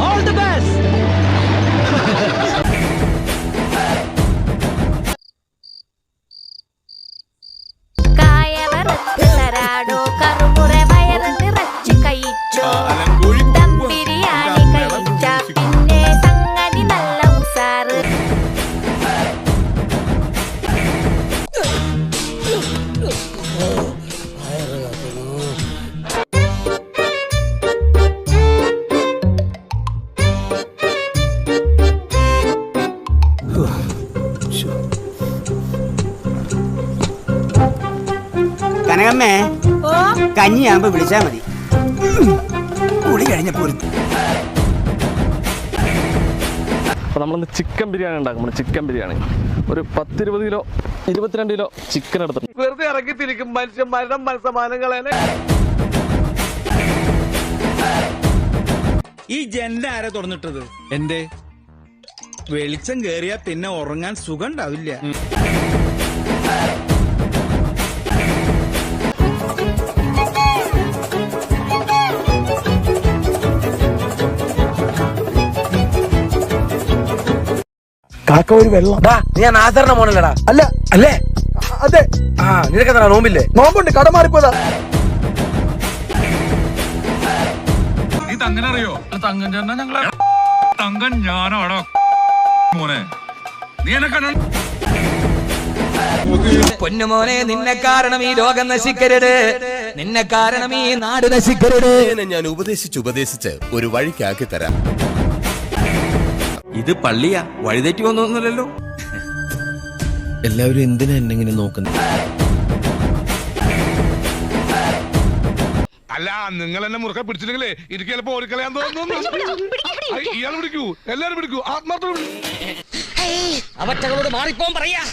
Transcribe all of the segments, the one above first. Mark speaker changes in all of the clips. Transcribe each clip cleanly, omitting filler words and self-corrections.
Speaker 1: All the best.
Speaker 2: കനകമ്മേ കഞ്ഞിയാകുമ്പോ വിളിച്ചാ മതി. കുളി കഴിഞ്ഞപ്പോ
Speaker 3: നമ്മളിന്ന് ചിക്കൻ ബിരിയാണി ഉണ്ടാക്കും. ചിക്കൻ ബിരിയാണി ഒരു 10-20 കിലോ 22 കിലോ ചിക്കൻ എടുത്തിട്ട് വെറുതെ ഇറക്കി തിരിക്കും മനുഷ്യന്മാരുടെ മനസ്സമാനങ്ങളെ.
Speaker 4: ഈ ജനൽ ആരാ തുറന്നിട്ടത്? എന്റെ വെളിച്ചം കേറിയാ പിന്നെ ഉറങ്ങാൻ സുഖം ഉണ്ടാവില്ല.
Speaker 5: കാക്ക ഒരു വെള്ളം.
Speaker 1: ഞാൻ ആചരണ മോണല്ലടാ.
Speaker 5: അല്ല അല്ലേ? അതെ.
Speaker 1: നിനക്കെന്താ നോമ്പില്ലേ?
Speaker 5: നോമ്പുണ്ട്, കട മാറിപ്പോയതാ.
Speaker 6: നീ തങ്ങനെ അറിയോ? തങ്കൻ ചേർന്ന ഞങ്ങളെ തങ്കൻ ഞാനാണോ മോനെ? നീ എന്നെ കണ്ട
Speaker 1: പൊന്നുമോനെ, നിന്നെ കാരണം ഈ ലോകം നശിക്കരുത്, നിന്നെ കാരണം ഈ നാട് നശിക്കരുത്.
Speaker 7: ഞാൻ ഉപദേശിച്ച് ഒരു വഴിക്കാക്കി തരാം.
Speaker 4: ഇത് പള്ളിയാ, വഴിതെറ്റി വന്നൊന്നുമല്ലല്ലോ.
Speaker 7: എല്ലാവരും എന്തിനാ എന്നെങ്കിലും നോക്കുന്നത്?
Speaker 6: അല്ല, നിങ്ങൾ എന്നെ മുറുക്കെ പിടിച്ചില്ലെങ്കിലേ എനിക്ക് ചിലപ്പോ ഓടിക്കളയാൻ തോന്നുന്നു. ഇയാൾ പിടിക്കൂ, എല്ലാരും പിടിക്കൂ, ആത്മാർത്ഥം.
Speaker 1: അവറ്റകളോട് മാറിപ്പോ പറയാ.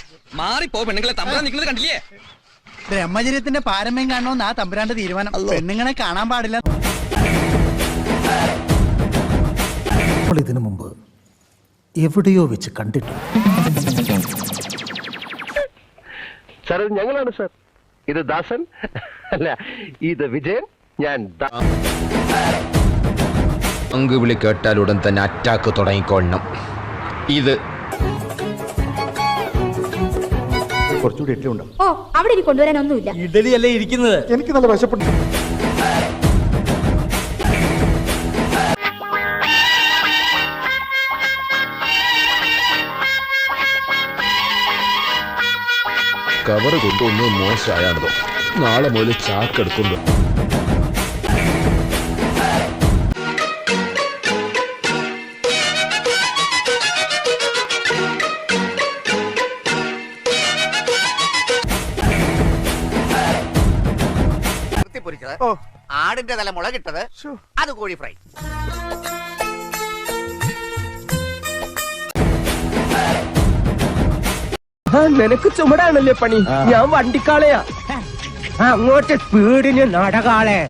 Speaker 1: മാറിപ്പോ പെണ്ണുങ്ങളെ തമ്മിൽ നിൽക്കുന്നത് കണ്ടില്ലേ?
Speaker 2: ബ്രഹ്മചര്യത്തിന്റെ പാരമ്യം കാണണമെന്ന് ആ തമ്പുരാന്റെ തീരുമാനം. പെണ്ണുങ്ങളെ കാണാൻ പാടില്ല.
Speaker 5: ഇതിനു മുമ്പ് എവിടെയോ വെച്ച് കണ്ടിട്ടു.
Speaker 3: സാർ, ഇത് ഞങ്ങളാണ് സാർ. ഇത് ദാസൻ, അല്ല ഇത് വിജയൻ, ഞാൻ
Speaker 7: അങ്കുവിളി കേട്ടാൽ ഉടൻ തന്നെ അറ്റാക്ക് തുടങ്ങിക്കൊള്ളണം. ഇത്
Speaker 5: കുറച്ചുകൂടി ഇഡ്ഡലി ഉണ്ടാവും.
Speaker 8: ഓ, അവിടെ ഇനി കൊണ്ടുവരാനൊന്നുമില്ല.
Speaker 2: ഇഡലി അല്ലേ ഇരിക്കുന്നത്?
Speaker 5: എനിക്ക് നല്ല വിശപ്പുണ്ട്.
Speaker 7: കവർ കൊണ്ടൊന്ന് മോശമായാണതോ. നാളെ മുതൽ ചാക്കെടുക്കുന്നു.
Speaker 2: ആടിന്റെ തല മുളകിട്ടത്, അത് കോഴി ഫ്രൈ.
Speaker 5: നിനക്ക് ചുമടാണല്ലേ പണി? ഞാൻ വണ്ടിക്കാളയാ. അങ്ങോട്ട് സ്പീഡിന് നടകാളെ.